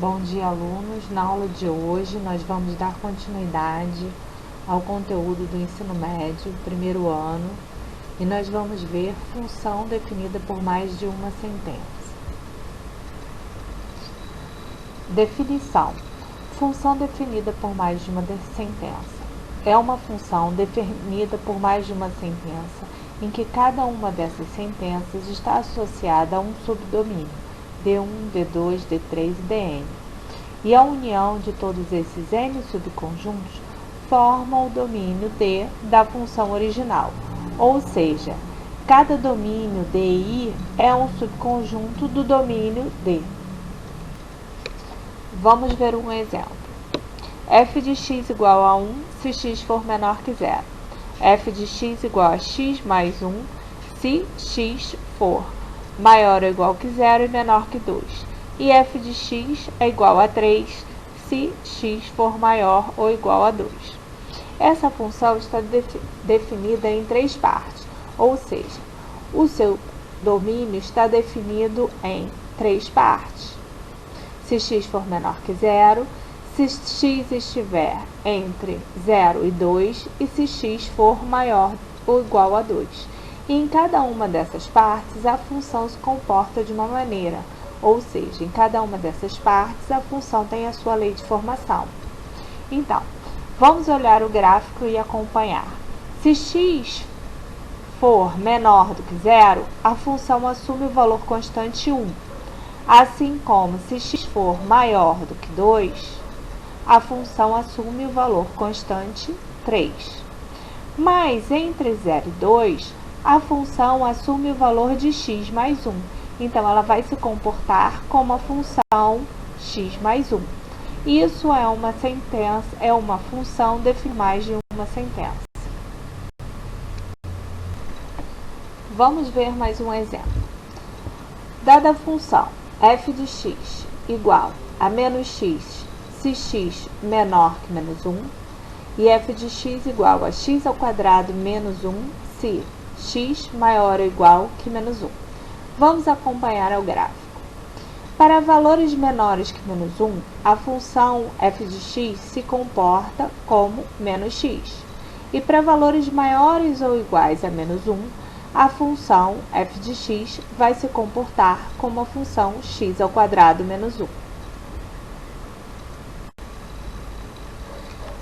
Bom dia, alunos. Na aula de hoje, nós vamos dar continuidade ao conteúdo do ensino médio, primeiro ano, e nós vamos ver função definida por mais de uma sentença. Definição. Função definida por mais de uma sentença. É uma função definida por mais de uma sentença em que cada uma dessas sentenças está associada a um subdomínio, D1, D2, D3 e Dn. E a união de todos esses N subconjuntos forma o domínio D da função original, ou seja, cada domínio DI é um subconjunto do domínio D. Vamos ver um exemplo. f de x igual a 1 se x for menor que zero. F de x igual a x mais 1 se x for maior ou igual que zero e menor que 2. E f de x é igual a 3 se x for maior ou igual a 2. Essa função está definida em três partes, ou seja, o seu domínio está definido em três partes. Se x for menor que zero, se x estiver entre 0 e 2 e se x for maior ou igual a 2. E em cada uma dessas partes, a função se comporta de uma maneira, ou seja, em cada uma dessas partes, a função tem a sua lei de formação. Então, vamos olhar o gráfico e acompanhar. Se x for menor do que zero, a função assume o valor constante 1. Assim como se x for maior do que 2, a função assume o valor constante 3. Mas entre 0 e 2, a função assume o valor de x mais 1. Então, ela vai se comportar como a função x mais 1. Isso é uma sentença, é uma função definida mais de uma sentença. Vamos ver mais um exemplo. Dada a função f de x igual a menos x se x menor que menos 1, e f de x igual a x ao quadrado menos 1 se x maior ou igual que menos 1. Vamos acompanhar o gráfico. Para valores menores que menos 1, a função f de x se comporta como menos x. E para valores maiores ou iguais a menos 1, a função f de x vai se comportar como a função x ao quadrado menos 1.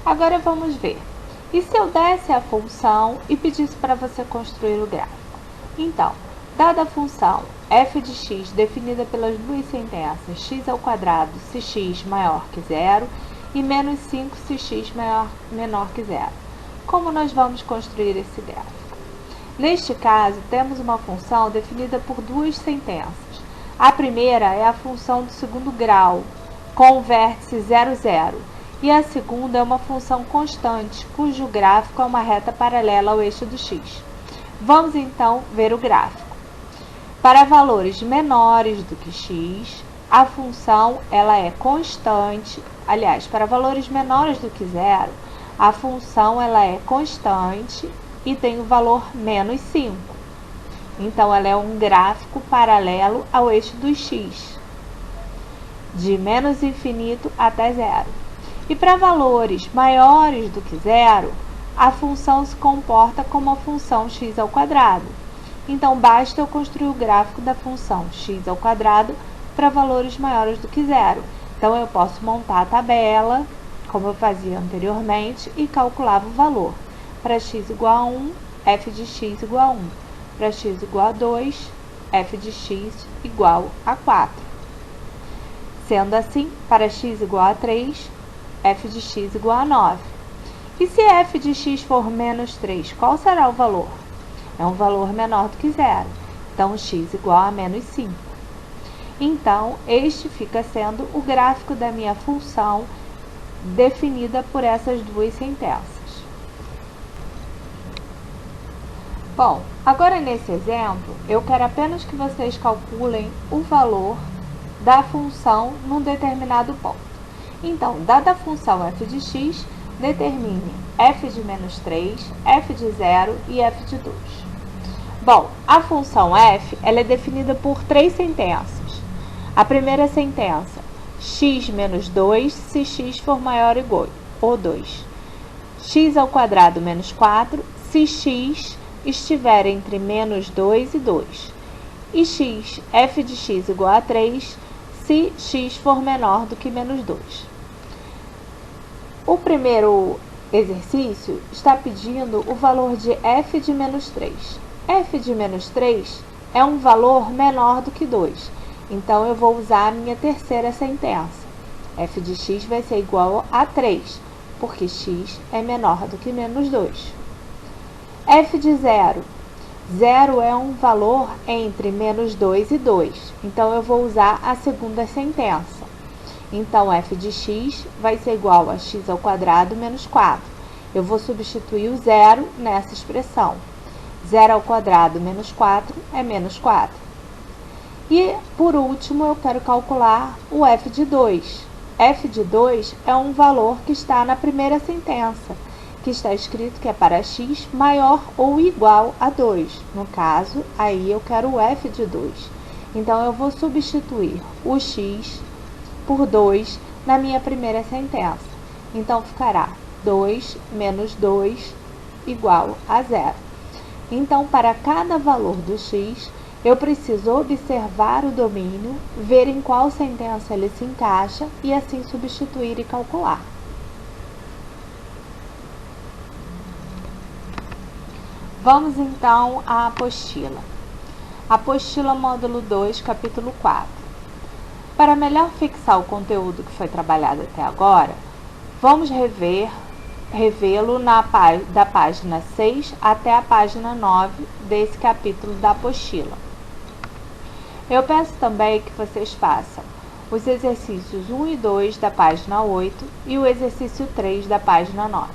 Agora vamos ver. E se eu desse a função e pedisse para você construir o gráfico? Então, dada a função f de x definida pelas duas sentenças x ao quadrado se x maior que zero e menos 5 se x menor que zero, como nós vamos construir esse gráfico? Neste caso, temos uma função definida por duas sentenças. A primeira é a função do segundo grau, com o vértice 0, 0. E a segunda é uma função constante, cujo gráfico é uma reta paralela ao eixo do x. Vamos então ver o gráfico. Para valores menores do que x, a função ela é constante. Aliás, para valores menores do que zero, a função ela é constante e tem o valor menos 5. Então, ela é um gráfico paralelo ao eixo do x, de menos infinito até zero. E para valores maiores do que zero, a função se comporta como a função x ao quadrado. Então, basta eu construir o gráfico da função x ao quadrado para valores maiores do que zero. Então, eu posso montar a tabela, como eu fazia anteriormente, e calculava o valor. Para x igual a 1, f de x igual a 1. Para x igual a 2, f de x igual a 4. Sendo assim, para x igual a 3, f de x igual a 9. E se f de x for menos 3, qual será o valor? É um valor menor do que zero. Então, x igual a menos 5. Então, este fica sendo o gráfico da minha função definida por essas duas sentenças. Bom, agora nesse exemplo, eu quero apenas que vocês calculem o valor da função num determinado ponto. Então, dada a função f de x, determine f de menos 3, f de 0 e f de 2. Bom, a função f ela é definida por três sentenças. A primeira sentença x menos 2 se x for maior ou 2. X ao quadrado menos 4 se x estiver entre menos 2 e 2. E x, f de x igual a 3 se x for menor do que menos 2. O primeiro exercício está pedindo o valor de f de menos 3. f de menos 3 é um valor menor do que 2. Então, eu vou usar a minha terceira sentença. F de x vai ser igual a 3, porque x é menor do que menos 2. F de 0. 0 é um valor entre menos 2 e 2. Então, eu vou usar a segunda sentença. Então, f de x vai ser igual a x ao quadrado menos 4. Eu vou substituir o zero nessa expressão. 0 ao quadrado menos 4 é menos 4. E, por último, eu quero calcular o f de 2. F de 2 é um valor que está na primeira sentença, que está escrito que é para x maior ou igual a 2. No caso, aí eu quero o f de 2. Então, eu vou substituir o x por 2 na minha primeira sentença. Então, ficará 2 menos 2 igual a 0. Então, para cada valor do x, eu preciso observar o domínio, ver em qual sentença ele se encaixa e assim substituir e calcular. Vamos então à apostila. Apostila módulo 2, capítulo 4. Para melhor fixar o conteúdo que foi trabalhado até agora, vamos revê-lo da página 6 até a página 9 desse capítulo da apostila. Eu peço também que vocês façam os exercícios 1 e 2 da página 8 e o exercício 3 da página 9.